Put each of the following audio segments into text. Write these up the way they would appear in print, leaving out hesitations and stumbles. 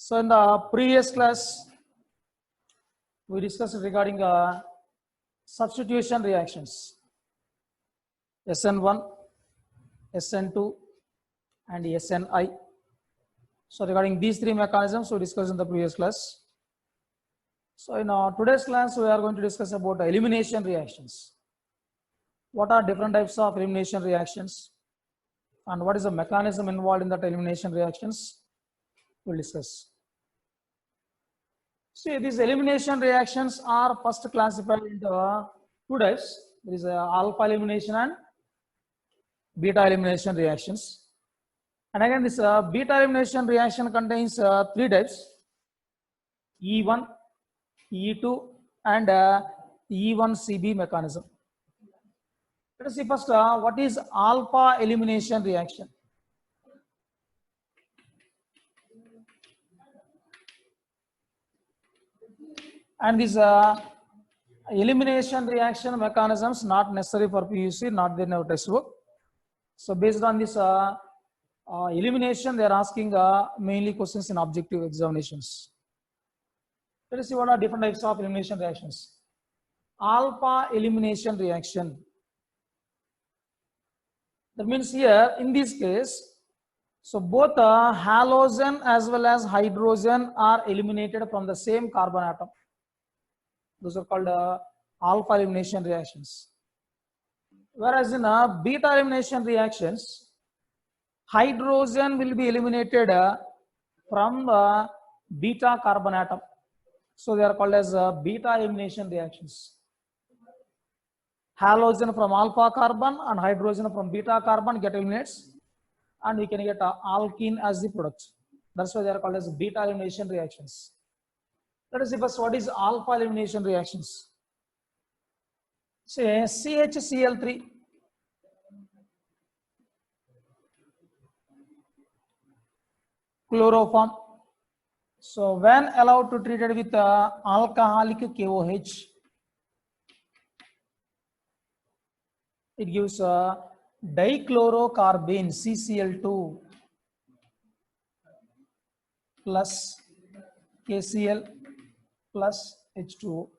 So in the previous class, we discussed regarding substitution reactions, SN1, SN2, and SNI. So regarding these three mechanisms, we discussed in the previous class. So in today's class, we are going to discuss about elimination reactions. What are different types of elimination reactions, and what is the mechanism involved in that elimination reactions? We'll discuss. See, these elimination reactions are first classified into two types. There is alpha elimination and beta elimination reactions. And again, this beta elimination reaction contains three types: E1, E2, and E1CB mechanism. Let us see first what is alpha elimination reaction. And these elimination reaction mechanisms not necessary for PUC, not there in our textbook. So based on this elimination, they are asking mainly questions in objective examinations. Let us see what are different types of elimination reactions. Alpha elimination reaction. That means here in this case, so both halogen as well as hydrogen are eliminated from the same carbon atom. Those are called alpha elimination reactions. Whereas in beta elimination reactions, hydrogen will be eliminated from the beta carbon atom. So they are called as beta elimination reactions. Halogen from alpha carbon and hydrogen from beta carbon get eliminated, and we can get alkene as the product. That's why they are called as beta elimination reactions. Let us see first what is alpha elimination reactions. Say CHCl3 chloroform. So when allowed to treated with alcoholic KOH, it gives dichlorocarbene CCl2 plus KCl plus H2O.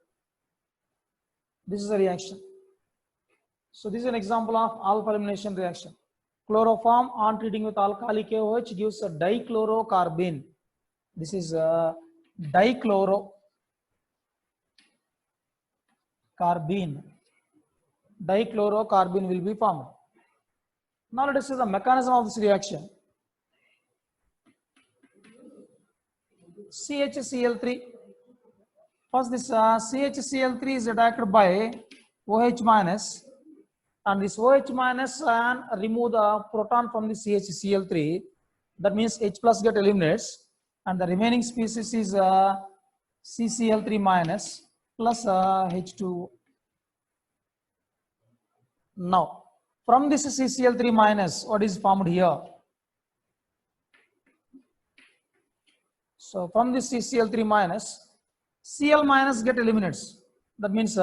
This is a reaction. So this is an example of alpha elimination reaction. Chloroform on treating with alcoholic KOH gives a dichlorocarbene. This is dichlorocarbene. Dichlorocarbene will be formed. Now let us see the mechanism of this reaction. CHCl3. First, this CHCl3 is attacked by OH minus, and this OH minus can remove the proton from the CHCl3. That means H plus get eliminated, and the remaining species is CCl3 minus plus H2O. Now, from this CCl3 minus, what is formed here? So from this CCl3 minus, Cl minus get eliminated. That means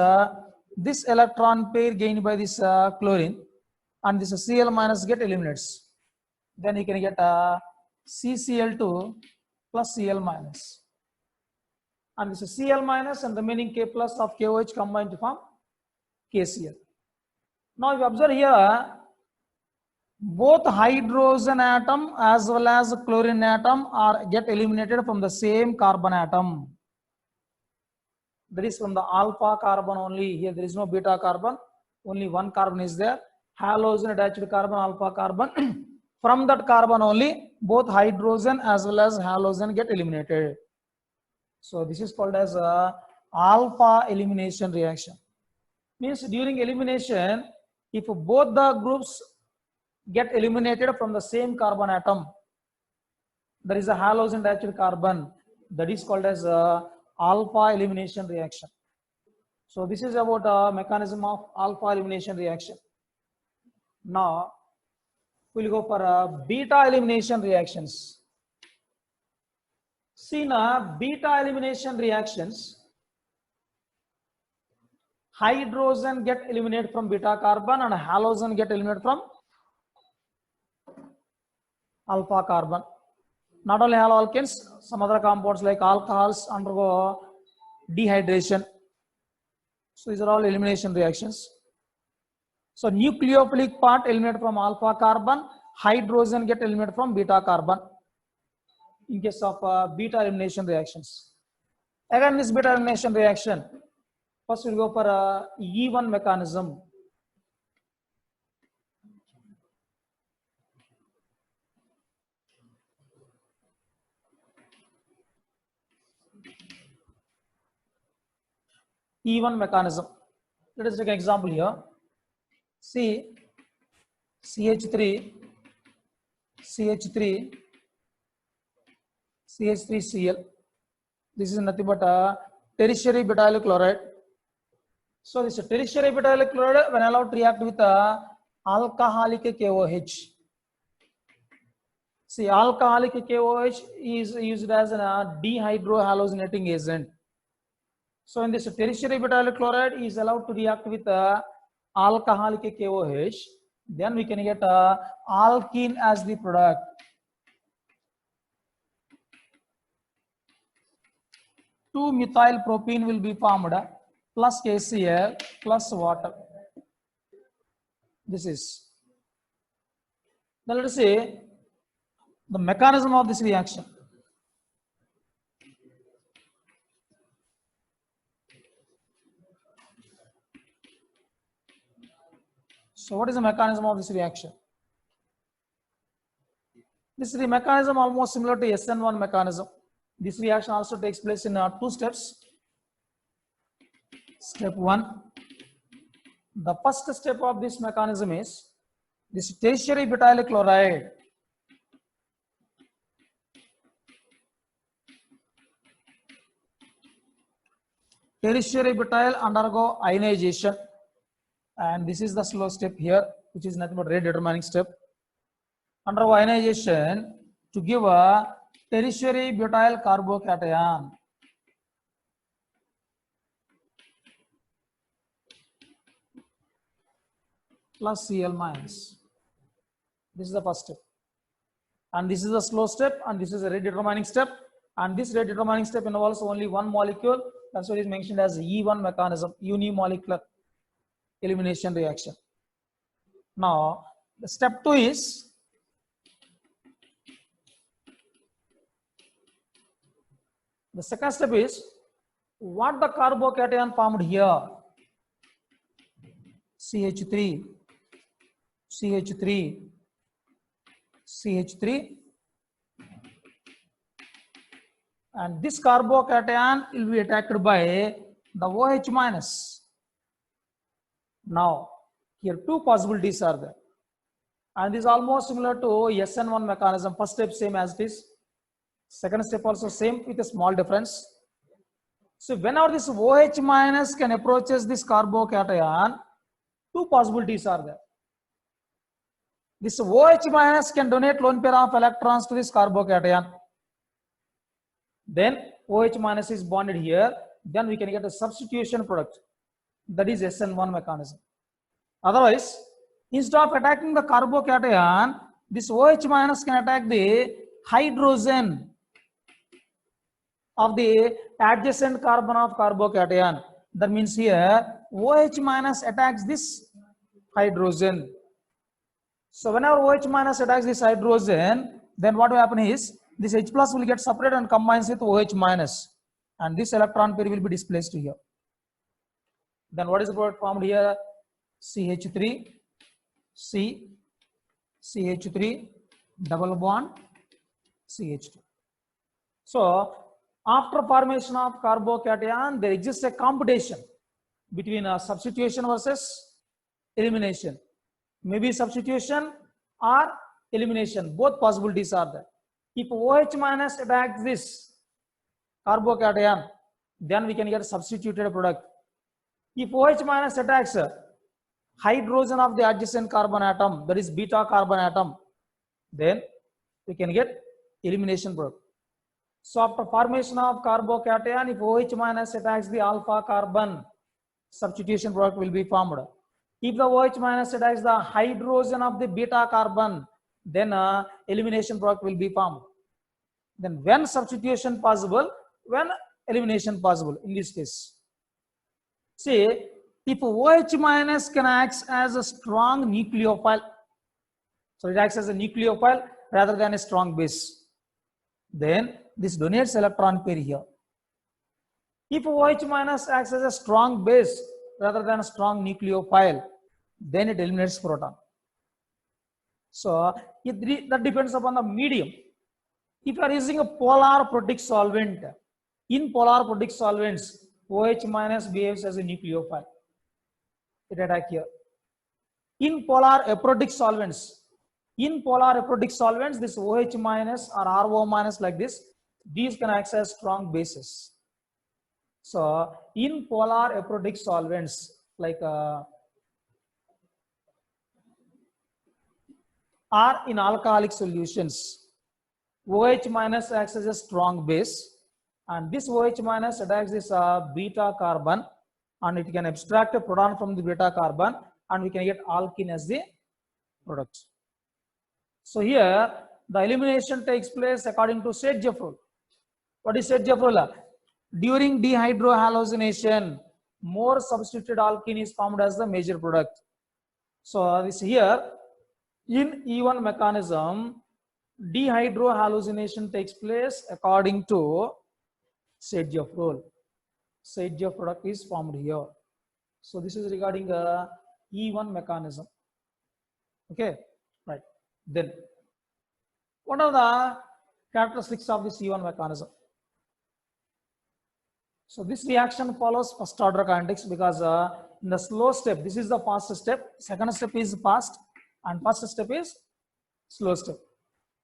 this electron pair gained by this chlorine and this Cl minus get eliminated. Then you can get CCl2 plus Cl minus. And this is Cl minus and remaining K plus of KOH combined to form KCl. Now if you observe here, both hydrogen atom as well as chlorine atom are get eliminated from the same carbon atom. That is from the alpha carbon only. Here there is no beta carbon, only one carbon is there. Halogen attached carbon, alpha carbon. From that carbon only, both hydrogen as well as halogen get eliminated. So this is called as alpha elimination reaction. Means during elimination, if both the groups get eliminated from the same carbon atom, there is a halogen attached carbon, that is called as alpha elimination reaction. So this is about mechanism of alpha elimination reaction. Now we'll go for beta elimination reactions. See now, beta elimination reactions, hydrogen get eliminated from beta carbon and halogen get eliminated from alpha carbon. Not only haloalkanes, some other compounds like alcohols undergo dehydration. So these are all elimination reactions. So nucleophilic part eliminated from alpha carbon, hydrogen get eliminated from beta carbon in case of beta elimination reactions. Again, this beta elimination reaction, first we'll go for E1 mechanism. E1 mechanism. Let us take an example here. See, CH3, CH3, CH3Cl. This is nothing but a tertiary butyl chloride. So this tertiary butyl chloride, when allowed to react with alcoholic KOH. See, alcoholic KOH is used as a dehydrohalogenating agent. So in this tertiary butyl chloride is allowed to react with alcoholic KOH, then we can get alkene as the product. Two methyl propene will be formed plus KCl plus water. This is. Now let us see the mechanism of this reaction. So what is the mechanism of this reaction? This is the mechanism almost similar to SN1 mechanism. This reaction also takes place in two steps. Step 1. The first step of this mechanism is this tertiary butyl chloride undergo ionization, and this is the slow step here, which is nothing but rate determining step. Undergo ionization to give a tertiary butyl carbocation. Plus Cl minus. This is the first step. And this is the slow step, and this is a rate determining step. And this rate determining step involves only one molecule. That's what is mentioned as E1 mechanism, unimolecular elimination reaction. Now, the step 2 is the second step is what the carbocation formed here. CH3, CH3, CH3, and this carbocation will be attacked by the OH minus. Now, here two possibilities are there, and this is almost similar to SN1 mechanism. First step same as it is, second step also same with a small difference. So whenever this OH minus can approaches this carbocation, two possibilities are there. This OH minus can donate lone pair of electrons to this carbocation. Then OH minus is bonded here. Then we can get a substitution product. That is SN1 mechanism. Otherwise, instead of attacking the carbocation, this OH minus can attack the hydrogen of the adjacent carbon of carbocation. That means here OH minus attacks this hydrogen. So whenever OH minus attacks this hydrogen, then what will happen is this H plus will get separated and combines with OH minus, and this electron pair will be displaced here. Then what is the product formed here? CH3, C, CH3, double bond, CH2. So after formation of carbocation, there exists a competition between substitution versus elimination. Maybe substitution or elimination, both possibilities are there. If OH minus attacks this carbocation, then we can get a substituted product. If OH minus attacks hydrogen of the adjacent carbon atom, that is beta carbon atom, then we can get elimination product. So after formation of carbocation, if OH minus attacks the alpha carbon, substitution product will be formed. If the OH minus attacks the hydrogen of the beta carbon, then elimination product will be formed. Then when substitution possible, when elimination possible in this case. See, if OH minus can act as a strong nucleophile, so it acts as a nucleophile rather than a strong base, then this donates electron pair here. If OH minus acts as a strong base rather than a strong nucleophile, then it eliminates proton. So that depends upon the medium. If you are using a polar protic solvent, in polar protic solvents, OH minus behaves as a nucleophile. It attacks here. In polar aprotic solvents, this OH minus or RO minus like this, these can act as strong bases. So in polar aprotic solvents like or in alcoholic solutions, OH minus acts as a strong base, and this OH minus attacks this beta carbon, and it can abstract a proton from the beta carbon, and we can get alkene as the product. So here the elimination takes place according to Sedgwick rule. What is Sedgwick rule? During dehydrohallucination, more substituted alkene is formed as the major product. So this here in E1 mechanism, dehydrohallucination takes place according to Sedgwick rule. Sedgwick product is formed here. So this is regarding E1 mechanism. Okay, right. Then what are the characteristics of this E1 mechanism? So this reaction follows first order kinetics because in the slow step, this is the fast step, second step is fast, and first step is slow step.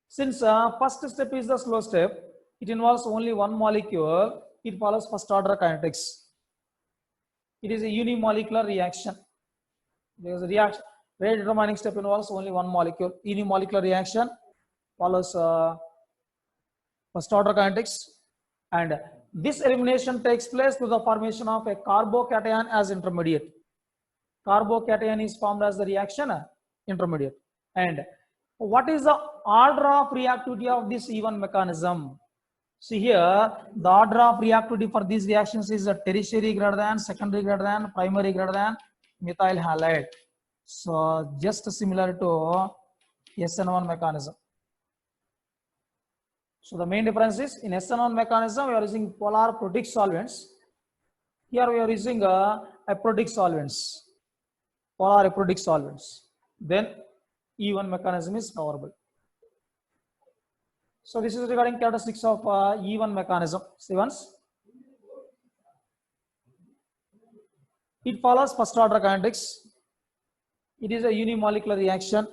Since first step is the slow step, it involves only one molecule, it follows first order kinetics. It is a unimolecular reaction. There is a reaction, rate determining step involves only one molecule. Unimolecular reaction follows first order kinetics, and this elimination takes place through the formation of a carbocation as intermediate. Carbocation is formed as the reaction intermediate. And what is the order of reactivity of this E1 mechanism? See here, the order of reactivity for these reactions is tertiary greater than, secondary greater than, primary greater than methyl halide. So just similar to SN1 mechanism. So the main difference is in SN1 mechanism we are using polar protic solvents. Here we are using aprotic solvents, polar aprotic solvents. Then E1 mechanism is favorable. So this is regarding characteristics of E1 mechanism. See once. It follows first order kinetics. It is a unimolecular reaction.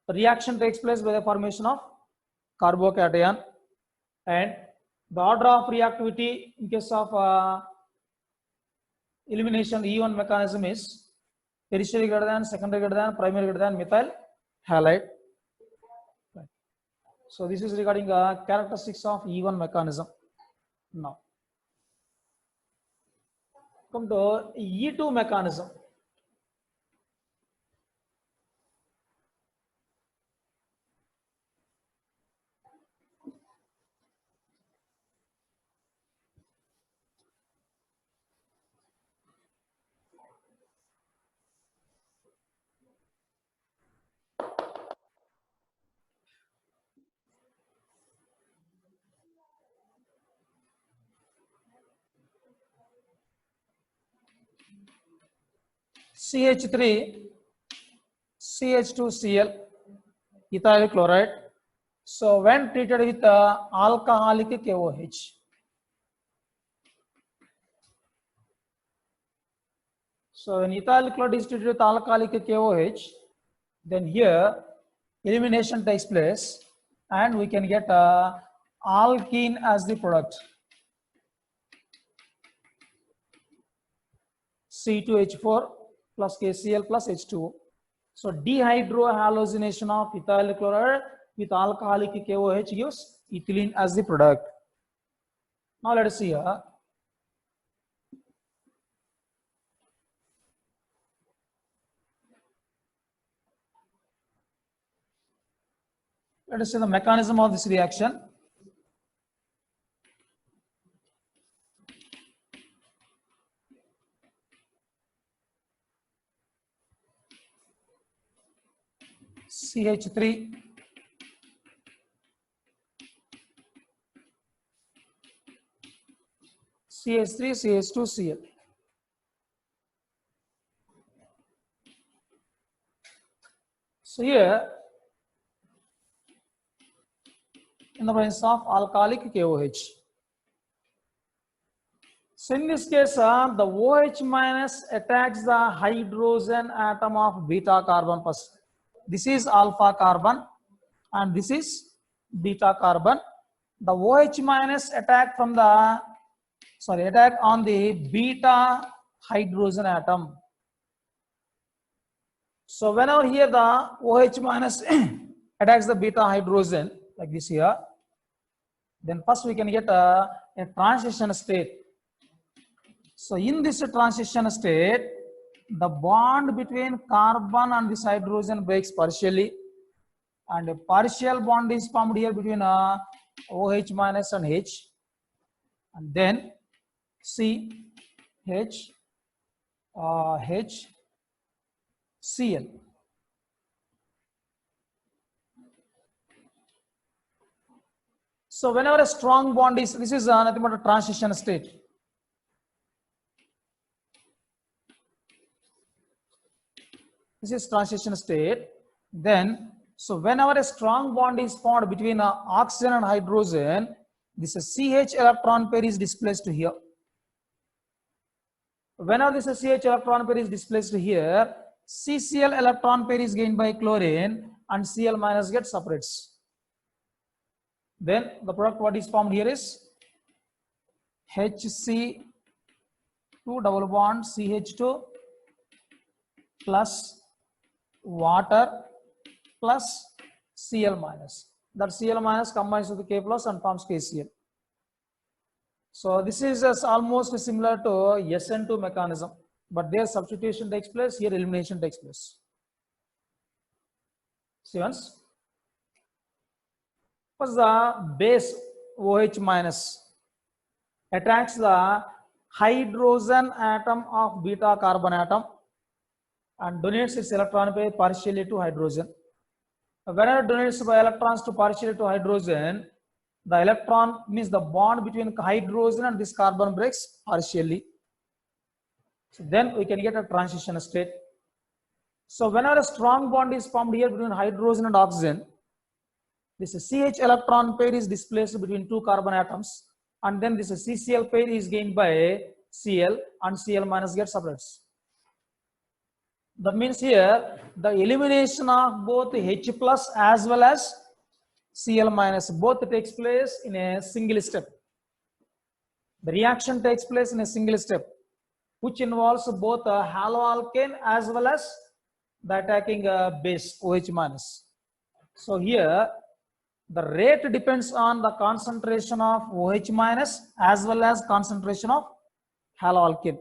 The reaction takes place by the formation of carbocation, and the order of reactivity in case of elimination E1 mechanism is tertiary greater than, secondary greater than, primary greater than methyl halide. Right. So this is regarding characteristics of E1 mechanism. Now come to E2 mechanism. CH3, CH2Cl, ethyl chloride. So when treated with alcoholic KOH, so when ethyl chloride is treated with alcoholic KOH, then here elimination takes place and we can get alkene as the product. C2H4 plus KCl plus H2O. So dehydrohallucination of ethyl chloride with alcoholic KOH gives ethylene as the product. Now let us see here. Let us see the mechanism of this reaction. CH3, CH3, CH2, Cl. So here, in the presence of alcoholic KOH. So in this case, the OH minus attacks the hydrogen atom of beta carbon first. This is alpha carbon and this is beta carbon. The OH minus attack on the beta hydrogen atom. So whenever here the OH minus attacks the beta hydrogen like this here, then first we can get a transition state. So in this transition state, the bond between carbon and this hydrogen breaks partially, and a partial bond is formed here between OH minus and H, and then C, H, H, Cl. So whenever a strong bond is, this is nothing but a transition state. This is transition state. Then, so whenever a strong bond is formed between oxygen and hydrogen, this CH electron pair is displaced here. Whenever this CH electron pair is displaced here, CCl electron pair is gained by chlorine and Cl minus gets separates. Then the product what is formed here is HC2 double bond CH2 plus water plus Cl minus. That Cl minus combines with K plus and forms KCl. So this is almost similar to SN2 mechanism, but there substitution takes place, here elimination takes place. See once. What's the base OH minus attacks the hydrogen atom of beta carbon atom and donates its electron pair partially to hydrogen. Whenever it donates by electrons to partially to hydrogen, the electron means the bond between hydrogen and this carbon breaks partially. So then we can get a transition state. So whenever a strong bond is formed here between hydrogen and oxygen, this CH electron pair is displaced between two carbon atoms, and then this CCl pair is gained by Cl and Cl minus gets separates. That means here the elimination of both H plus as well as Cl minus both takes place in a single step. The reaction takes place in a single step, which involves both a haloalkane as well as the attacking base OH minus. So here the rate depends on the concentration of OH minus as well as concentration of haloalkane.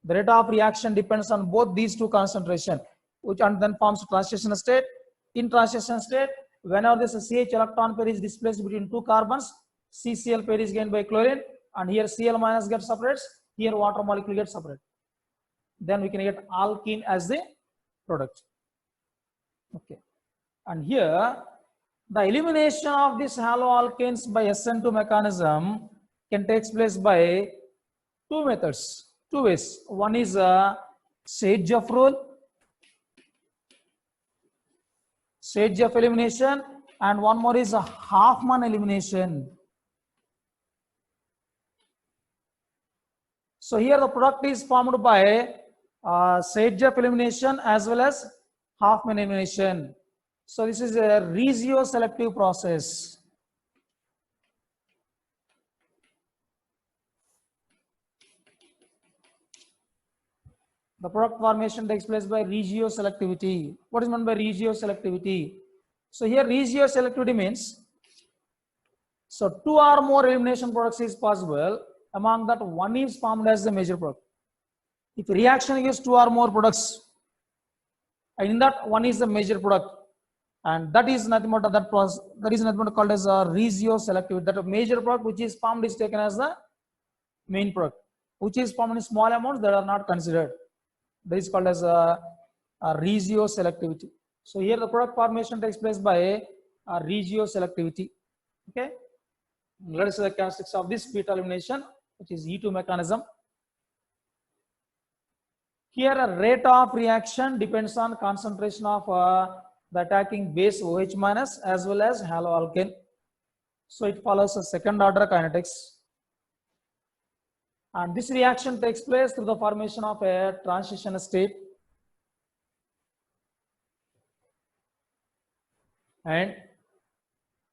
The rate of reaction depends on both these two concentration, which and then forms transition state. In transition state, whenever this CH electron pair is displaced between two carbons, CCl pair is gained by chlorine, and here Cl minus gets separates, here water molecule gets separate. Then we can get alkene as the product. Okay, and here the elimination of these haloalkanes by SN2 mechanism can take place by two methods. Two ways. One is Saitjev rule, Saitjev elimination, and one more is a Hoffman elimination. So here the product is formed by Saitjev elimination as well as Hoffman elimination. So this is a regioselective process. The product formation takes place by regioselectivity. What is meant by regioselectivity? So here regioselectivity means, so two or more elimination products is possible. Among that, one is formed as the major product. If reaction gives two or more products, and in that one is the major product, and that is nothing but that process. That is nothing but called as a regioselectivity. That a major product which is formed is taken as the main product, which is formed in small amounts that are not considered. That is called as a regioselectivity. So here the product formation takes place by regioselectivity. Okay, let us see the characteristics of this beta elimination, which is E2 mechanism. Here a rate of reaction depends on concentration of the attacking base OH minus as well as haloalkane. So it follows a second order kinetics. And this reaction takes place through the formation of a transition state. And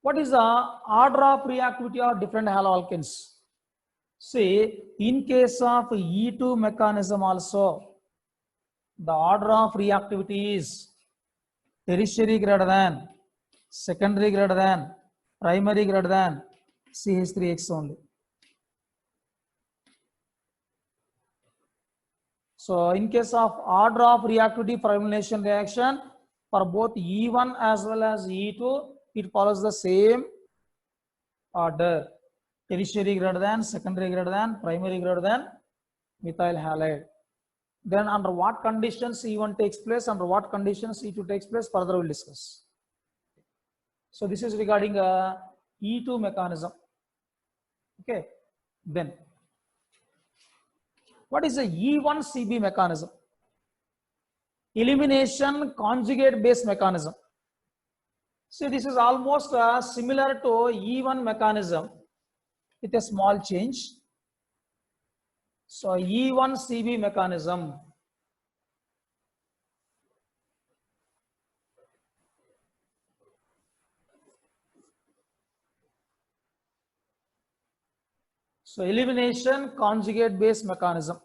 what is the order of reactivity of different haloalkanes? See, in case of E2 mechanism also, the order of reactivity is tertiary greater than, secondary greater than, primary greater than CH3X only. So in case of order of reactivity for elimination reaction for both E1 as well as E2, it follows the same order: tertiary greater than, secondary greater than, primary greater than methyl halide. Then under what conditions E1 takes place, under what conditions E2 takes place, further we'll discuss. So this is regarding E2 mechanism. Okay, then what is the E1CB mechanism? Elimination conjugate base mechanism. See, this is almost similar to E1 mechanism with a small change. So E1CB mechanism. So elimination conjugate base mechanism.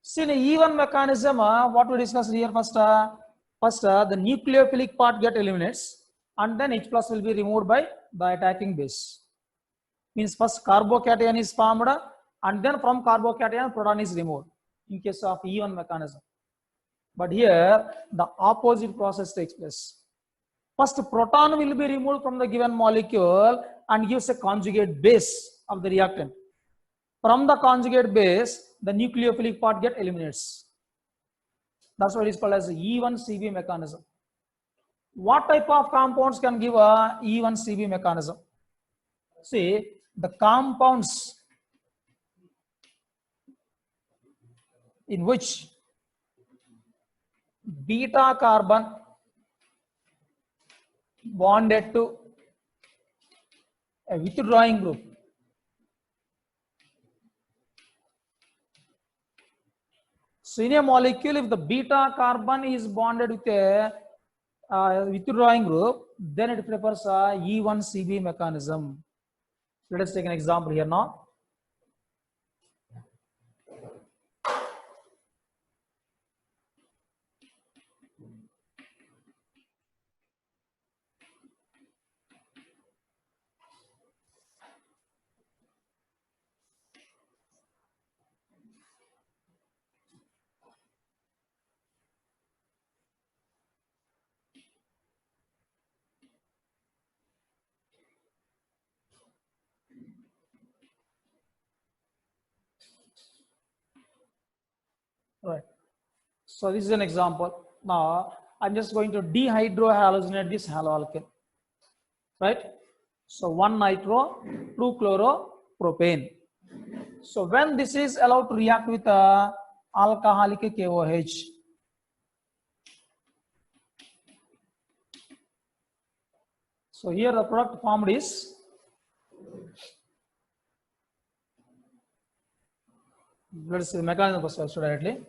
See, in E1 mechanism, what we discussed here first, the nucleophilic part get eliminates, and then H plus will be removed by the attacking base. Means first carbocation is formed, and then from carbocation proton is removed in case of E1 mechanism. But here the opposite process takes place. First proton will be removed from the given molecule and gives a conjugate base of the reactant. From the conjugate base, the nucleophilic part get eliminates. That's what is called as E1CB mechanism. What type of compounds can give a E1CB mechanism? See, the compounds in which beta carbon bonded to a withdrawing group. So in a molecule, if the beta carbon is bonded with a withdrawing group, then it prefers a E1CB mechanism. Let us take an example here now. Right. So this is an example. Now I'm just going to dehydrohalogenate this haloalkane. Right. So 1 nitro, 2 chloropropane. So when this is allowed to react with alcoholic KOH, so here the product formed is let's see the mechanism first directly.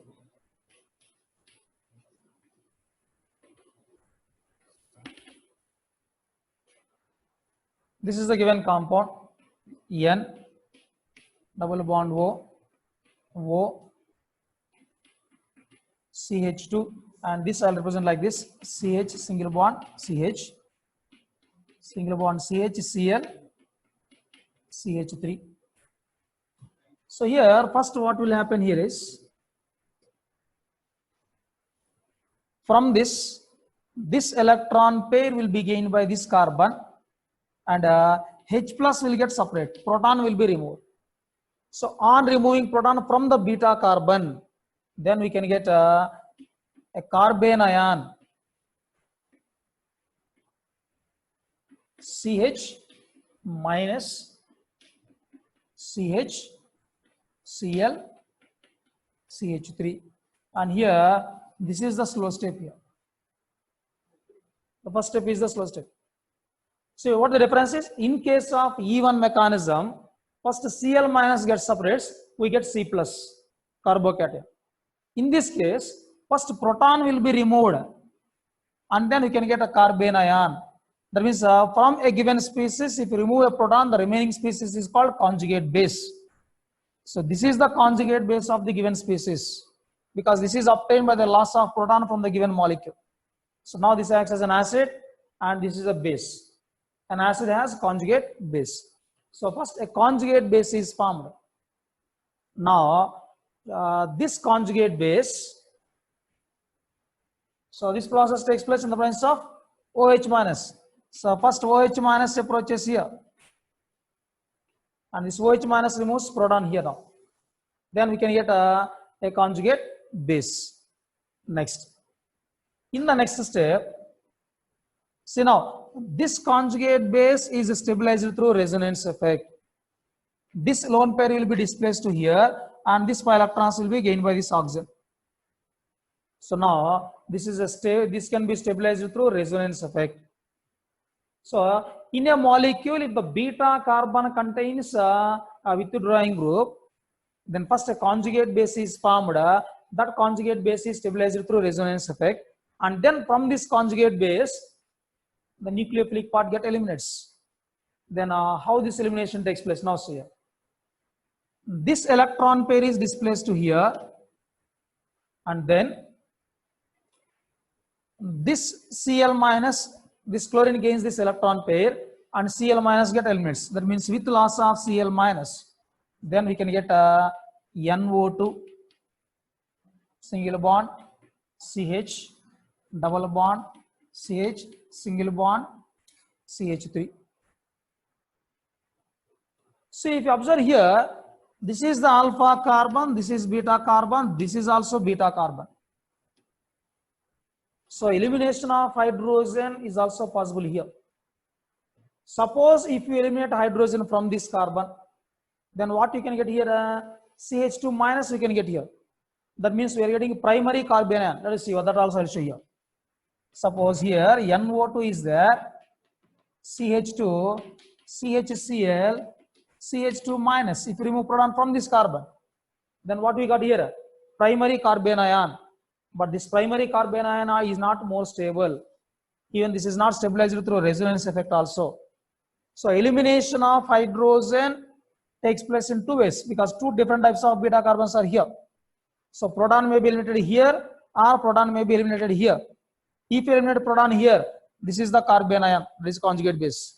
This is the given compound N double bond O CH2, and this I'll represent like this: CH single bond CH single bond CH Cl CH3. So here first what will happen here is, from this electron pair will be gained by this carbon, and H plus will get separate, proton will be removed. So on removing proton from the beta carbon, then we can get a a carbene ion CH minus CH Cl CH3, and here this is the slow step here. The first step is the slow step. So what the difference is, in case of E1 mechanism, first Cl minus gets separates, we get C plus carbocation. In this case, first proton will be removed and then you can get a carbene ion. That means from a given species, if you remove a proton, the remaining species is called conjugate base. So this is the conjugate base of the given species, because this is obtained by the loss of proton from the given molecule. So now this acts as an acid and this is a base. An acid has conjugate base. So first a conjugate base is formed. Now this conjugate base, so this process takes place in the presence of OH minus. So first OH minus approaches here, and this OH minus removes proton here now. Then we can get a conjugate base. Next, in the next step, see now this conjugate base is stabilized through resonance effect. This lone pair will be displaced to here, and this pi electrons will be gained by this oxygen. So now this is this can be stabilized through resonance effect. So in a molecule, if the beta carbon contains a withdrawing group, then first a conjugate base is formed. That conjugate base is stabilized through resonance effect, and then from this conjugate base, the nucleophilic part get eliminates. Then how this elimination takes place? Now see here, this electron pair is displaced to here, and then this Cl minus, this chlorine gains this electron pair, and Cl minus get eliminates. That means with loss of Cl minus, then we can get NO2 single bond CH double bond CH single bond CH3. So if you observe here, this is the alpha carbon, this is beta carbon, this is also beta carbon. So elimination of hydrogen is also possible here. Suppose if you eliminate hydrogen from this carbon, then what you can get here? CH2 minus we can get here. That means we are getting primary carbene ion. Let us see what that also I'll show here. Suppose here NO2 is there, CH2, CHCl, CH2 minus. If you remove proton from this carbon, then what we got here? Primary carbene ion. But this primary carbene ion is not more stable. Even this is not stabilized through resonance effect also. So elimination of hydrogen takes place in two ways, because two different types of beta carbons are here. So proton may be eliminated here, or proton may be eliminated here. If you eliminate proton here, this is the carbene ion, this is conjugate base.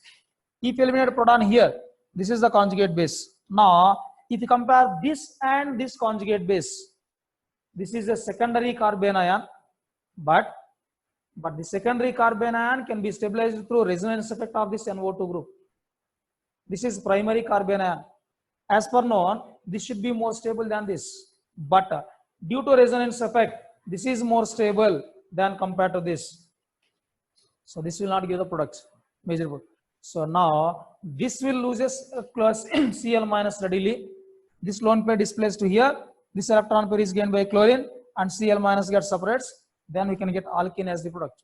If you eliminate proton here, this is the conjugate base. Now, if you compare this and this conjugate base, this is a secondary carbene ion, but the secondary carbene ion can be stabilized through resonance effect of this NO2 group. This is primary carbene ion. As per known, this should be more stable than this, but due to resonance effect, this is more stable than compared to this. So this will not give the product, major product. So now this will loses plus Cl minus readily. This lone pair displaced to here. This electron pair is gained by chlorine, and Cl minus gets separates. Then we can get alkene as the product.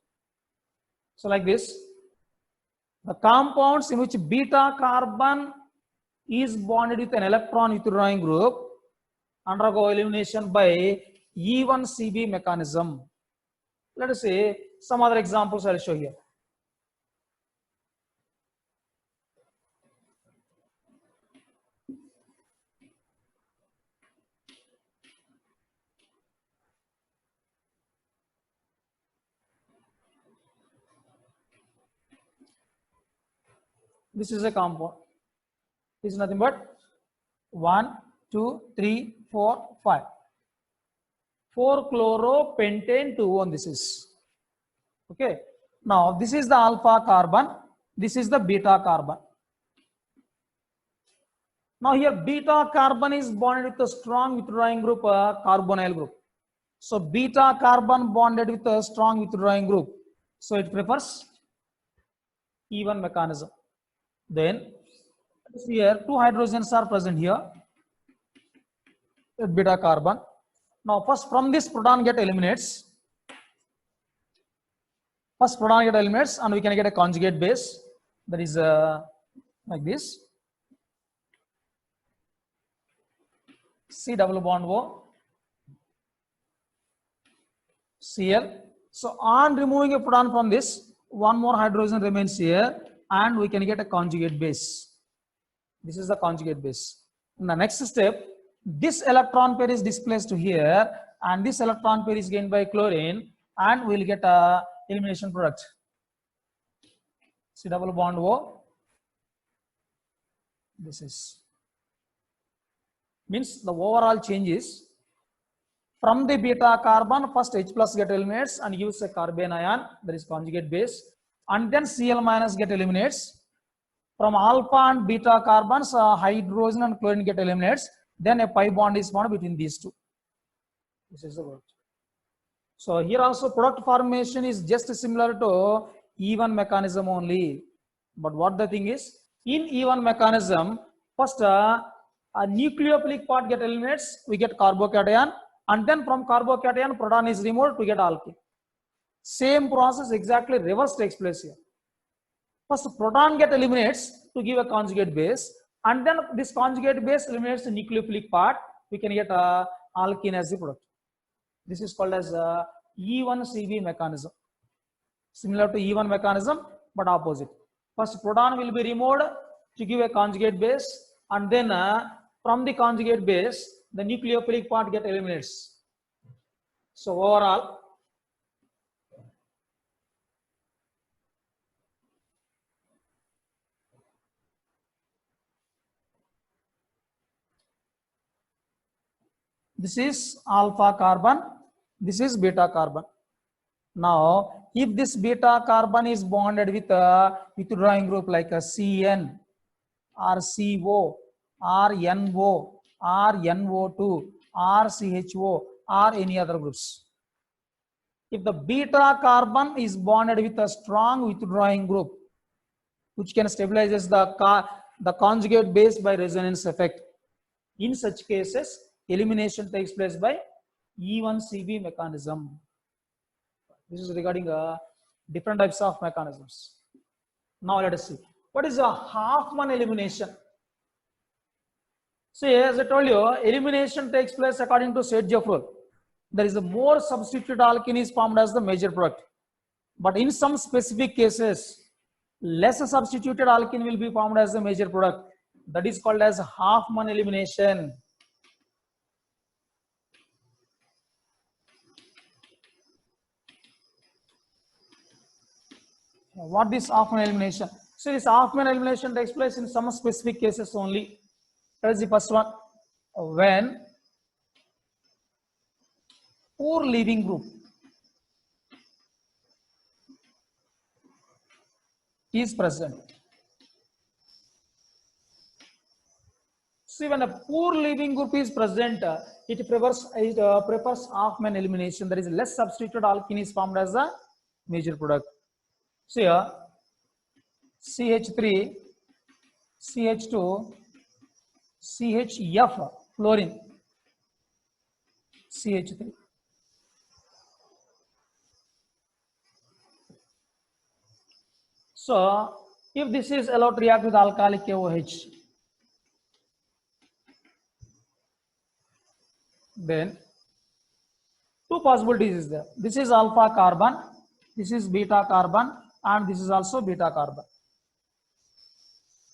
So like this, the compounds in which beta carbon is bonded with an electron withdrawing group undergo elimination by E1CB mechanism. Let us say some other examples I'll show here. This is a compound. This is nothing but 1, 2, 3, 4, 5. 4-chloropentane 2-1 this is. Okay. Now this is the alpha carbon. This is the beta carbon. Now here beta carbon is bonded with a strong withdrawing group, carbonyl group. So beta carbon bonded with a strong withdrawing group. So it prefers E1 mechanism. Then here two hydrogens are present here at beta carbon. Now first from this proton get eliminates. First proton get eliminates and we can get a conjugate base that is like this. C double bond O Cl. So on removing a proton from this, one more hydrogen remains here and we can get a conjugate base. This is the conjugate base. In the next step, this electron pair is displaced to here and this electron pair is gained by chlorine and we will get a elimination product. C double bond O. This is means the overall change is from the beta carbon, first H plus get eliminates and gives a carbene ion, that is conjugate base, and then Cl minus get eliminates. From alpha and beta carbons, hydrogen and chlorine get eliminates. Then a pi bond is formed between these two. This is the word. So here also product formation is just similar to E1 mechanism only. But what the thing is, in E1 mechanism, first a nucleophilic part get eliminates, we get carbocation, and then from carbocation proton is removed to get alkene. Same process exactly reverse takes place here. First proton get eliminates to give a conjugate base, and then this conjugate base eliminates the nucleophilic part, we can get alkene as the product. This is called as E1CB mechanism. Similar to E1 mechanism but opposite. First proton will be removed to give a conjugate base, and then from the conjugate base the nucleophilic part get eliminates. So overall this is alpha carbon, this is beta carbon. Now if this beta carbon is bonded with a withdrawing group like a CN or CO or NO or NO2 or CHO or any other groups. If the beta carbon is bonded with a strong withdrawing group which can stabilize the conjugate base by resonance effect, in such cases elimination takes place by E1CB mechanism. This is regarding different types of mechanisms. Now let us see what is a Hofmann elimination. See, as I told you, elimination takes place according to Serge rule. There is a more substituted alkene is formed as the major product, but in some specific cases less substituted alkene will be formed as the major product. That is called as Hofmann elimination. What is Hofmann elimination? So this Hofmann elimination takes place in some specific cases only. That is the first one, when poor leaving group is present. See, when a poor leaving group is present, it prefers Hofmann elimination. There is less substituted alkene is formed as a major product. So here CH3, CH2, CHF, fluorine, CH3. So if this is allowed to react with alkalic KOH, then two possibilities is there. This is alpha carbon, this is beta carbon, and this is also beta carbon.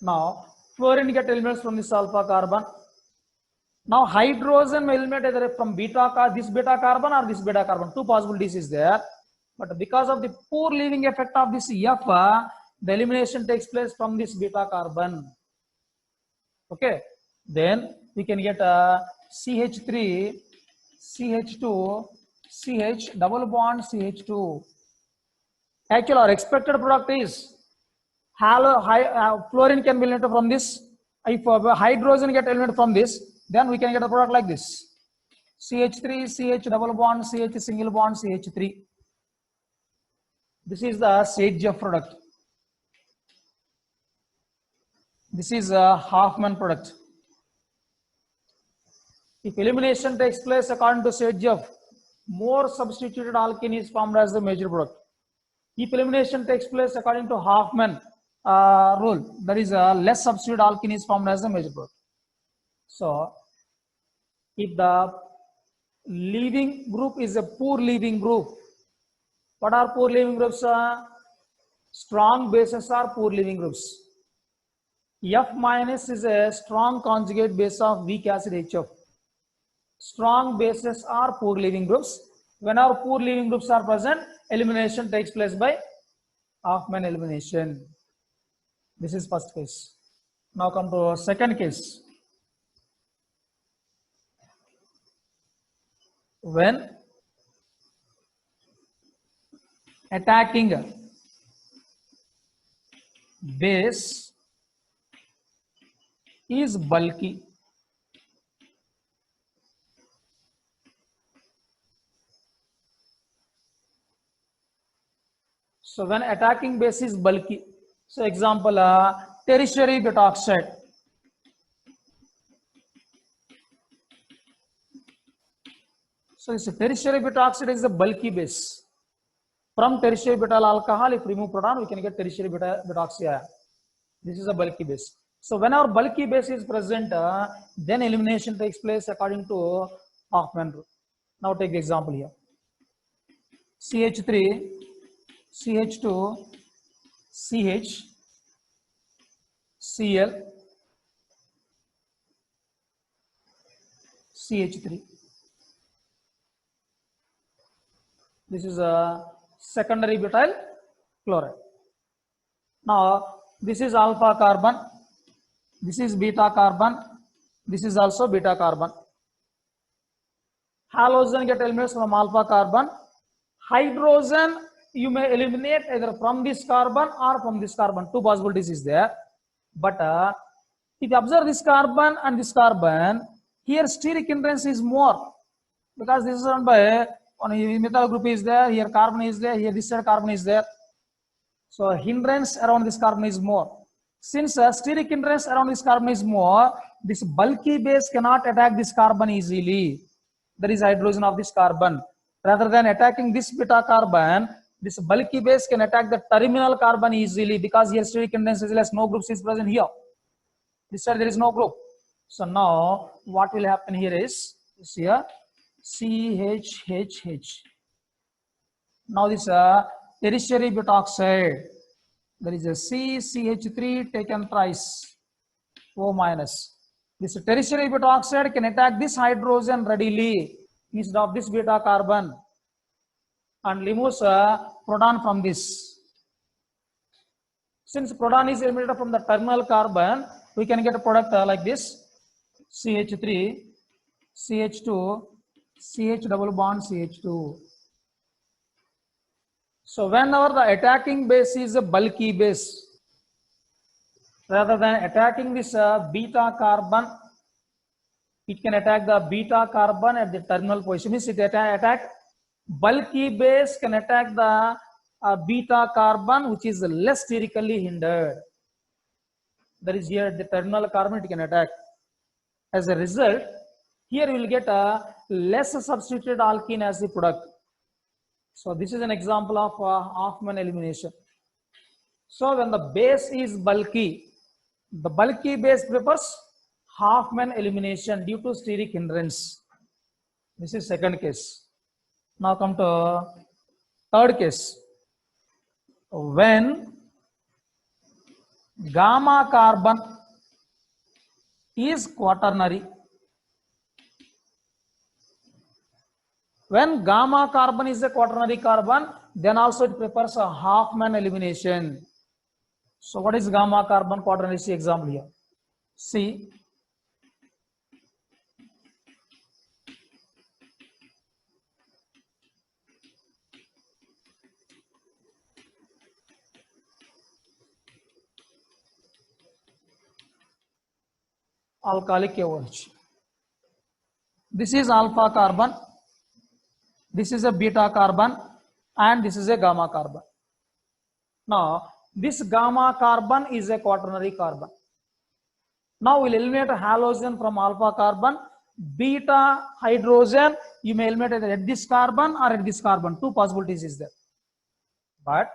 Now fluorine get elements from this alpha carbon. Now hydrogen may eliminate either from this beta carbon or this beta carbon. Two possibilities is there, but because of the poor leaving effect of this F, the elimination takes place from this beta carbon. Okay, then we can get CH3, CH2, CH double bond CH2. Actually, our expected product is fluorine can be eliminated from this. If hydrogen get eliminated from this, then we can get a product like this. CH3, CH double bond, CH single bond, CH3. This is the Saitjev product. This is a Hoffman product. If elimination takes place according to Saitjev, more substituted alkene is formed as the major product. If elimination takes place according to Hoffman rule, there is a less substituted alkene is formed as the major product. So, if the leaving group is a poor leaving group, what are poor leaving groups? Strong bases are poor leaving groups. F minus is a strong conjugate base of weak acid HF. Strong bases are poor leaving groups. Whenever poor leaving groups are present, elimination takes place by Hoffman elimination. This is first case. Now come to second case. When attacking base is bulky, so when attacking base is bulky, so example tertiary butoxide. So this tertiary butoxide is a bulky base. From tertiary butyl alcohol, if remove proton, we can get tertiary butoxy. This is a bulky base. So whenever bulky base is present, then elimination takes place according to Hoffman rule. Now take the example here. CH3, CH2, CH, Cl, CH3. This is a secondary butyl chloride. Now this is alpha carbon, this is beta carbon, this is also beta carbon. Halogen get eliminated from alpha carbon. Hydrogen you may eliminate either from this carbon or from this carbon. Two possibilities is there. But if you observe this carbon and this carbon, here steric hindrance is more, because this is run by one methyl group is there, here carbon is there, here this side carbon is there. So hindrance around this carbon is more. Since steric hindrance around this carbon is more, this bulky base cannot attack this carbon easily. There is hydrogen of this carbon. Rather than attacking this beta carbon, this bulky base can attack the terminal carbon easily, because here steric hindrance is less, no groups is present here. This side there is no group. So now what will happen here is here CHHH. Now this tertiary butoxide, there is a CCH3 taken thrice, O minus. This tertiary butoxide can attack this hydrogen readily instead of this beta carbon and removes proton from this. Since proton is eliminated from the terminal carbon, we can get a product like this: CH3, CH2, CH double bond CH2. So whenever the attacking base is a bulky base, rather than attacking this beta carbon, it can attack the beta carbon at the terminal position. Means it attack bulky base can attack the beta carbon, which is less sterically hindered. That is here the terminal carbon it can attack. As a result, here you will get a less substituted alkene as the product. So this is an example of Hoffman elimination. So when the base is bulky, the bulky base prefers Hoffman elimination due to steric hindrance. This is second case. Now come to third case. When gamma carbon is quaternary, when gamma carbon is a quaternary carbon, then also it prefers a Hoffman elimination. So what is gamma carbon quaternary? See example here. See, alcoholic OH. This is alpha carbon, this is a beta carbon, and this is a gamma carbon. Now, this gamma carbon is a quaternary carbon. Now we'll eliminate a halogen from alpha carbon, beta hydrogen. You may eliminate either at this carbon or at this carbon. Two possibilities is there. But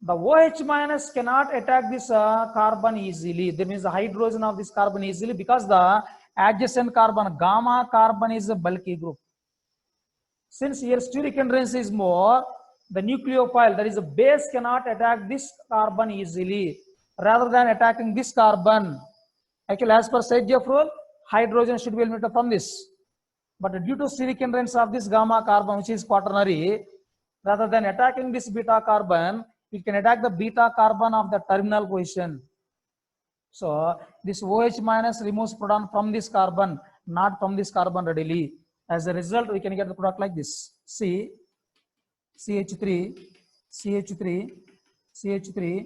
the OH minus cannot attack this carbon easily. That means the hydrogen of this carbon easily, because the adjacent carbon, gamma carbon, is a bulky group. Since here steric hindrance is more, the nucleophile, that is the base, cannot attack this carbon easily. Rather than attacking this carbon, actually as per Saitjev rule, hydrogen should be eliminated from this. But due to steric hindrance of this gamma carbon, which is quaternary, rather than attacking this beta carbon, it can attack the beta carbon of the terminal position. So this OH minus removes proton from this carbon, not from this carbon readily. As a result, we can get the product like this: C, CH3, CH3, CH3,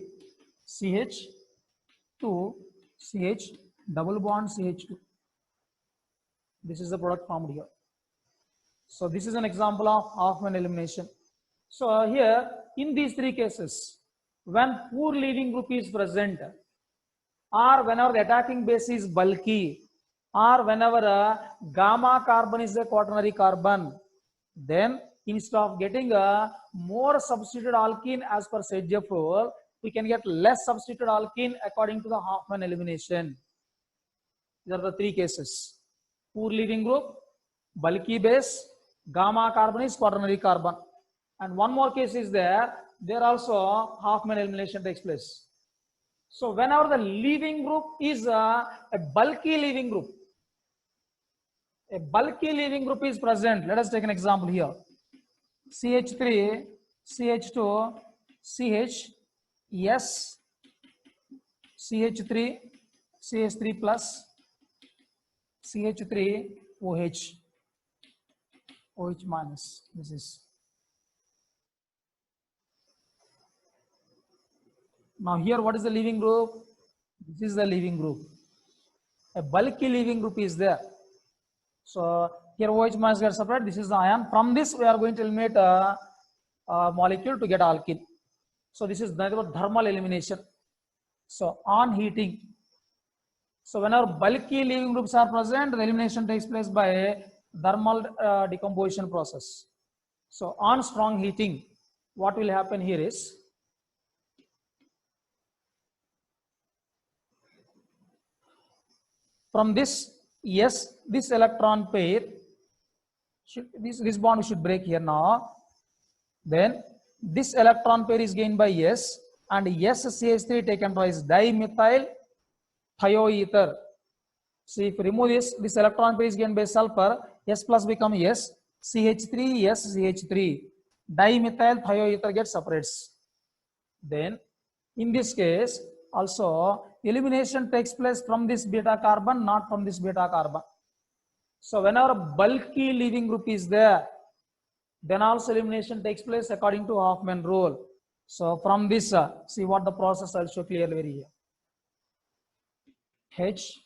CH2, CH, double bond CH2. This is the product formed here. So this is an example of Hoffman elimination. So here, in these three cases, when poor leaving group is present, or whenever the attacking base is bulky, or whenever a gamma carbon is a quaternary carbon, then instead of getting a more substituted alkene as per Saitjev rule, we can get less substituted alkene according to the Hoffman elimination. These are the three cases: poor leaving group, bulky base, gamma carbon is quaternary carbon. And one more case is there also Hoffman elimination takes place. So whenever the leaving group is a bulky leaving group, a bulky leaving group is present. Let us take an example here: CH3, CH2, CH, S, CH3, CH3 plus, CH3, OH, OH minus. This is. Now here, what is the leaving group? This is the leaving group. A bulky leaving group is there. So here OH minus gets separated. This is the ion. From this, we are going to eliminate a molecule to get alkene. So this is nothing but thermal elimination. So on heating. So whenever bulky leaving groups are present, the elimination takes place by a thermal decomposition process. So on strong heating, what will happen here is, from this, yes, this electron pair, this bond should break here now. Then this electron pair is gained by S, and SCH3 taken by dimethyl thioether. So if you remove this electron pair is gained by sulfur, S plus become S, CH3, S, CH3. Dimethyl thioether gets separates. Then in this case, also elimination takes place from this beta carbon, not from this beta carbon. So whenever bulky leaving group is there, then also elimination takes place according to Hoffman rule. So from this, see what the process, I'll show clearly very here. H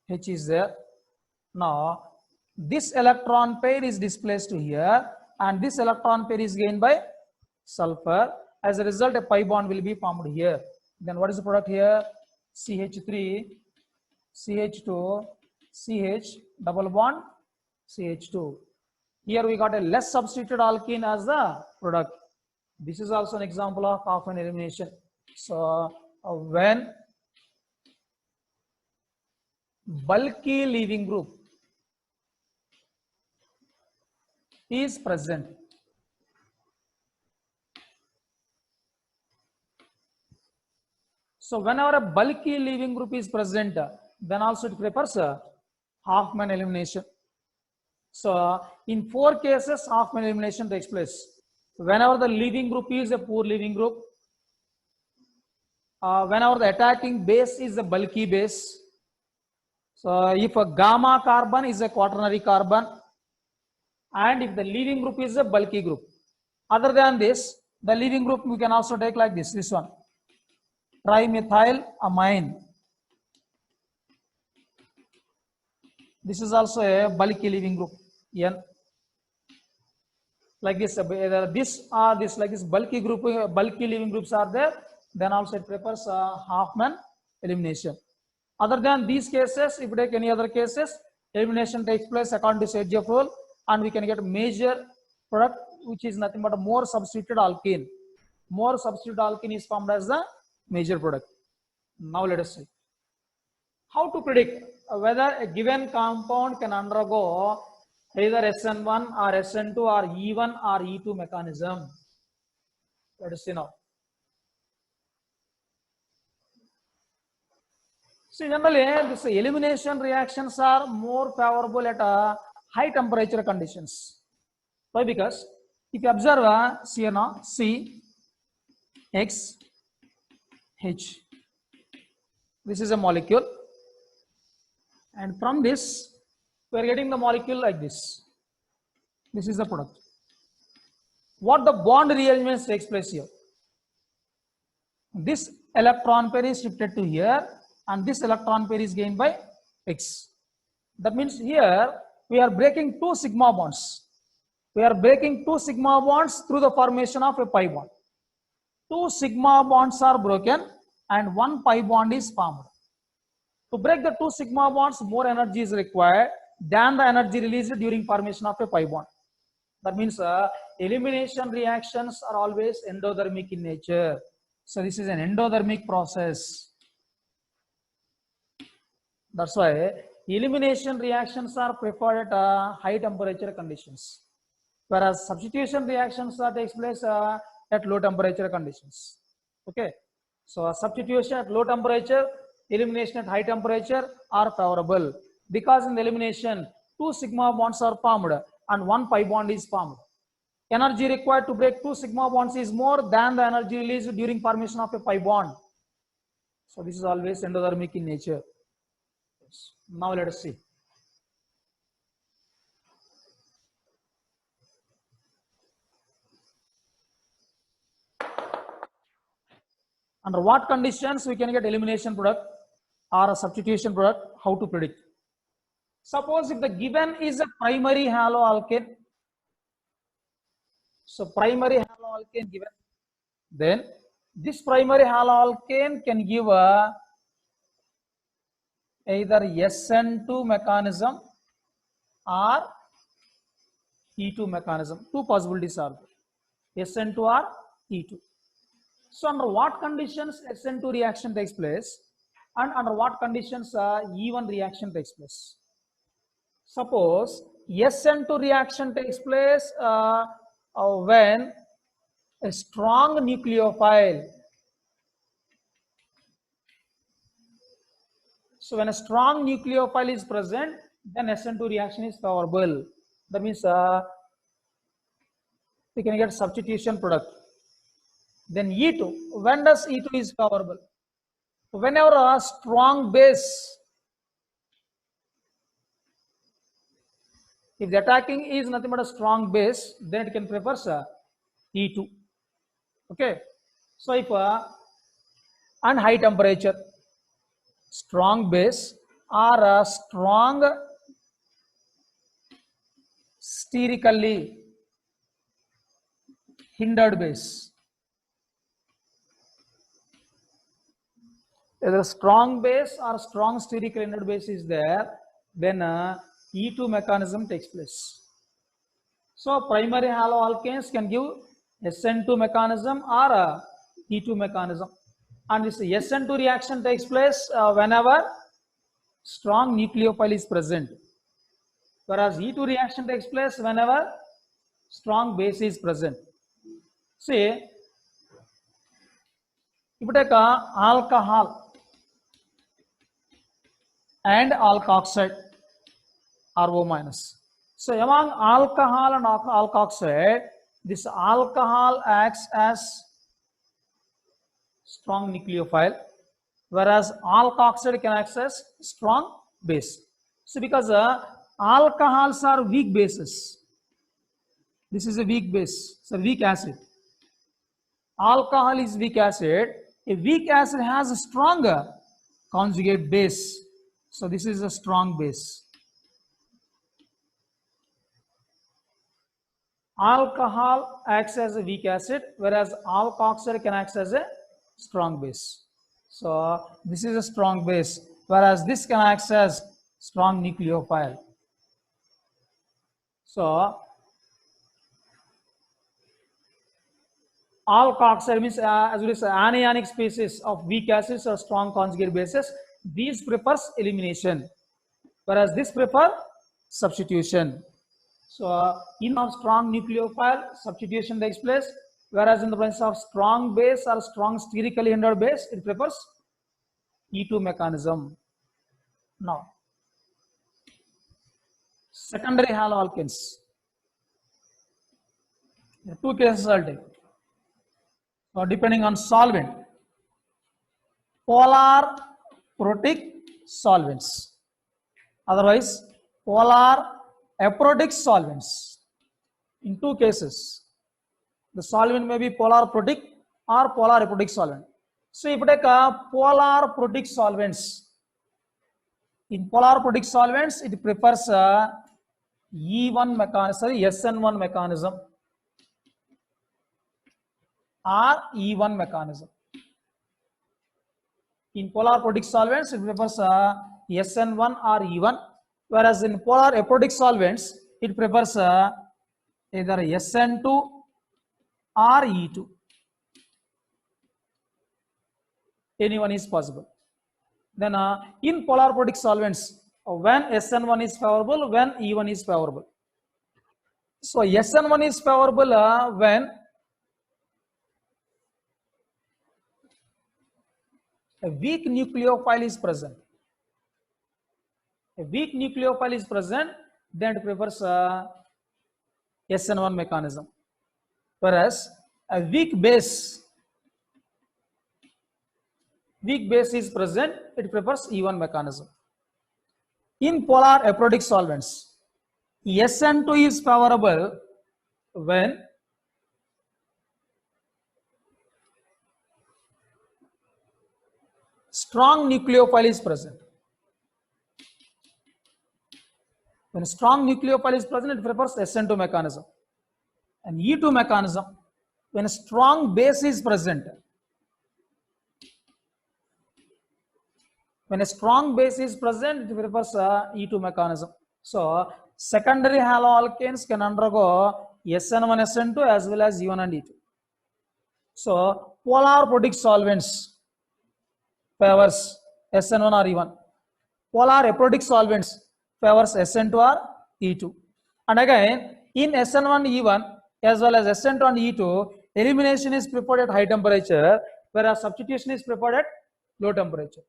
is there. Now this electron pair is displaced to here, and this electron pair is gained by sulfur. As a result, a pi bond will be formed here. Then what is the product here? CH3, CH2, CH, double bond, CH2. Here we got a less substituted alkene as the product. This is also an example of Hoffman elimination. So when bulky leaving group is present, so whenever a bulky leaving group is present, then also it prefers Hoffman elimination. So in 4 cases, Hoffman elimination takes place. Whenever the leaving group is a poor leaving group, whenever the attacking base is a bulky base, so if a gamma carbon is a quaternary carbon, and if the leaving group is a bulky group. Other than this, the leaving group we can also take like this one: trimethylamine, This is also a bulky leaving group N. Like this, either this or this, like this bulky group, bulky leaving groups are there. Then also it prefers Hoffman elimination. Other than these cases, if you take any other cases, elimination takes place according to Sergev rule, and we can get a major product, which is nothing but a more substituted alkene. More substituted alkene is formed as the major product. Now let us see how to predict whether a given compound can undergo either SN1 or SN2 or E1 or E2 mechanism. Let us see now. See, generally, this elimination reactions are more favorable at high temperature conditions. Why? Because if you observe here now, C, X, H, this is a molecule, and from this we are getting the molecule like this. This is the product. What the bond rearrangement takes place here? This electron pair is shifted to here, and this electron pair is gained by X. That means here we are breaking two sigma bonds. We are breaking two sigma bonds through the formation of a pi bond. Two sigma bonds are broken and one pi bond is formed. To break the two sigma bonds, more energy is required than the energy released during formation of a pi bond. That means elimination reactions are always endothermic in nature. So this is an endothermic process. That's why elimination reactions are preferred at high temperature conditions, whereas substitution reactions takes place at low temperature conditions. Okay, so substitution at low temperature, elimination at high temperature are favorable, because in the elimination two sigma bonds are formed and one pi bond is formed. Energy required to break two sigma bonds is more than the energy released during formation of a pi bond. So this is always endothermic in nature. Now let us see. Under what conditions we can get elimination product or a substitution product? How to predict? Suppose if the given is a primary haloalkane, so primary haloalkane given, then this primary haloalkane can give either SN2 mechanism or E2 mechanism. Two possibilities are there, SN2 or E2. So under what conditions SN2 reaction takes place and under what conditions E1 reaction takes place? Suppose SN2 reaction takes place when a strong nucleophile. So when a strong nucleophile is present, then SN2 reaction is favorable. That means we can get substitution product. Then E2, when does E2 is favorable? Whenever a strong base, if the attacking is nothing but a strong base, then it can prefer E2. Okay, so if and high temperature, strong base or a strong sterically hindered base, either strong base or strong sterically hindered base is there, then E2 mechanism takes place. So primary haloalkanes can give SN2 mechanism or E2 mechanism, and this SN2 reaction takes place whenever strong nucleophile is present, whereas E2 reaction takes place whenever strong base is present. See, if you take alcohol and alkoxide, RO minus. So among alcohol and alkoxide, this alcohol acts as strong nucleophile, whereas alkoxide can act as strong base. So because alcohols are weak bases, this is a weak base, so weak acid. Alcohol is weak acid. A weak acid has a stronger conjugate base, so this is a strong base. Alcohol acts as a weak acid, whereas alkoxide can act as a strong base. So this is a strong base, whereas this can act as strong nucleophile. So alkoxide means as well as anionic species of weak acids or strong conjugate bases. These prefers elimination, whereas this prefer substitution. So in of strong nucleophile, substitution takes place, whereas in the presence of strong base or strong sterically hindered base, it prefers E2 mechanism. Now, secondary haloalkanes. Two cases I'll take. So depending on solvent, polar protic solvents, otherwise polar aprotic solvents. In two cases, the solvent may be polar protic or polar aprotic solvent. So if you take polar protic solvents, in polar protic solvents, it prefers E1 mechanism, sorry, SN1 mechanism or E1 mechanism. In polar protic solvents, it prefers SN1 or E1, whereas in polar aprotic solvents, it prefers either SN2 or E2. Anyone is possible. Then in polar protic solvents, when SN1 is favorable, when E1 is favorable. So SN1 is favorable when a weak nucleophile is present. A weak nucleophile is present, then it prefers SN1 mechanism. Whereas a weak base is present, it prefers E1 mechanism. In polar aprotic solvents, SN2 is favorable when strong nucleophile is present. When a strong nucleophile is present, it prefers SN2 mechanism. And E2 mechanism, when a strong base is present. When a strong base is present, it prefers E2 mechanism. So secondary haloalkanes can undergo SN1, SN2 as well as E1 and E2. So polar protic solvents favors SN1 or E1. Polar aprotic solvents favors SN2 or E2. And again, in SN1, E1 as well as SN2 and E2, elimination is preferred at high temperature, whereas substitution is preferred at low temperature.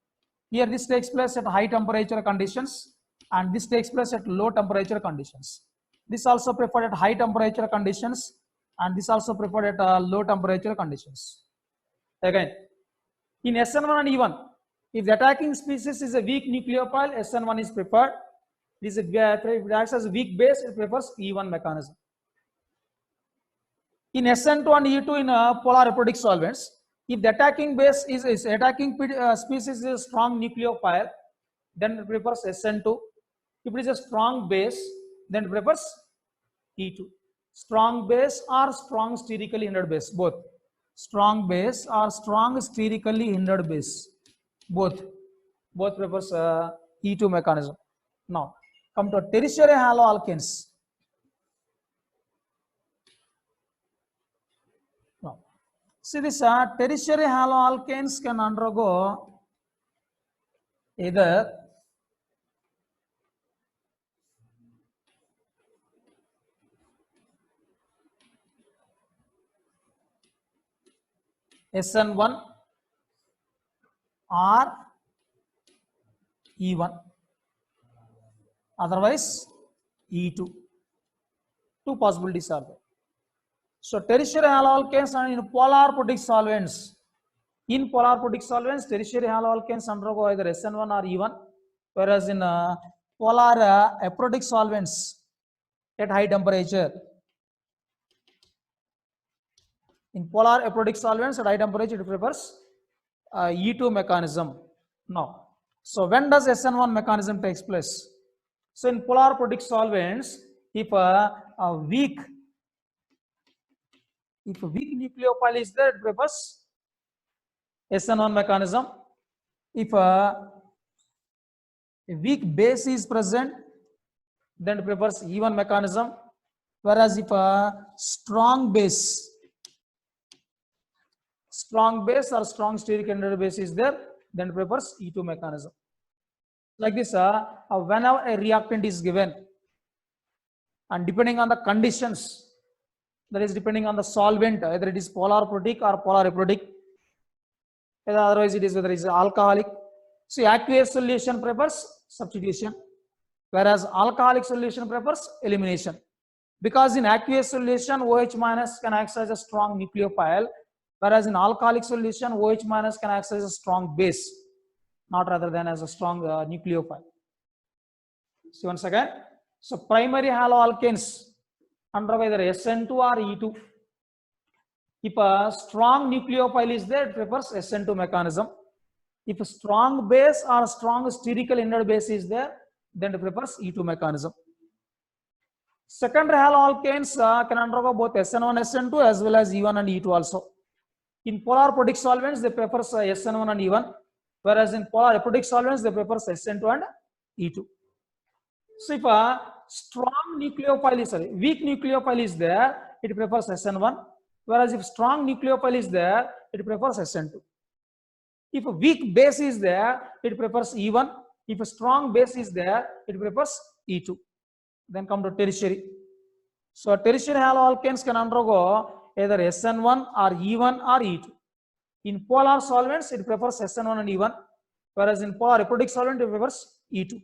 Here this takes place at high temperature conditions and this takes place at low temperature conditions. This also preferred at high temperature conditions and this also preferred at low temperature conditions. Again, in SN1 and E1, if the attacking species is a weak nucleophile, SN1 is preferred. If it acts as a weak base, it prefers E1 mechanism. In SN2 and E2 in polar aprotic solvents, if the attacking base is species is a strong nucleophile, then it prefers SN2. If it is a strong base, then it prefers E2. Strong base or strong sterically hindered base, both. Strong base or strong sterically hindered base, both prefers E2 mechanism. Now come to tertiary haloalkanes. Now see this tertiary haloalkanes can undergo either SN1 or E1, otherwise E2. Two possibilities are there. So tertiary haloalkanes are in polar protic solvents. In polar protic solvents, tertiary haloalkanes undergo either SN1 or E1, whereas in polar aprotic solvents at high temperature, in polar aprotic solvents at high temperature, it prefers E2 mechanism. Now, so when does SN1 mechanism takes place? So in polar protic solvents, if a weak If a weak nucleophile is there, it prefers SN1 mechanism. If a weak base is present, then it prefers E1 mechanism. Whereas if a strong base or strong steric ended base is there, then it prefers E2 mechanism. Like this, whenever a reactant is given, and depending on the conditions, that is depending on the solvent, either it is polar protic or polar aprotic, otherwise it is whether it is alcoholic. So aqueous solution prefers substitution, whereas alcoholic solution prefers elimination. Because in aqueous solution, OH minus can act as a strong nucleophile, whereas in alcoholic solution, OH minus can act as a strong base, not rather than as a strong nucleophile. So once again, so primary haloalkanes undergo either SN2 or E2. If a strong nucleophile is there, it prefers SN2 mechanism. If a strong base or a strong sterical ended base is there, then it prefers E2 mechanism. Secondary haloalkanes can undergo both SN1, SN2 as well as E1 and E2 also. In polar protic solvents, they prefer SN1 and E1, whereas in polar aprotic solvents, they prefer SN2 and E2. So if a strong nucleophile is, weak nucleophile is there, it prefers SN1, whereas if strong nucleophile is there, it prefers SN2. If a weak base is there, it prefers E1. If a strong base is there, it prefers E2. Then come to tertiary. So tertiary haloalkanes can undergo either SN1 or E1 or E2. In polar solvents, it prefers SN1 and E1, whereas in polar aprotic solvent, it prefers E2.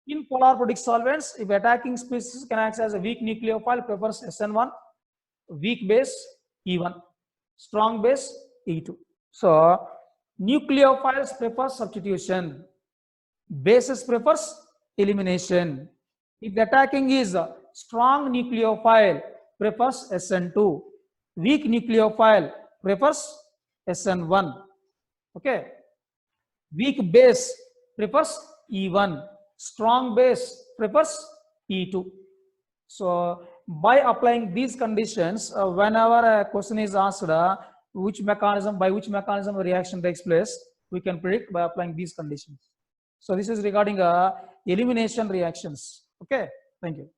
In polar protic solvents, if attacking species can act as a weak nucleophile, prefers SN1, weak base E1, strong base E2. So nucleophiles prefer substitution, bases prefers elimination. If the attacking is a strong nucleophile, prefers SN2, weak nucleophile prefers SN1. Okay, weak base prefers E1, strong base prefers E2. So by applying these conditions, whenever a question is asked by which mechanism a reaction takes place, we can predict by applying these conditions. So this is regarding elimination reactions. Okay, thank you.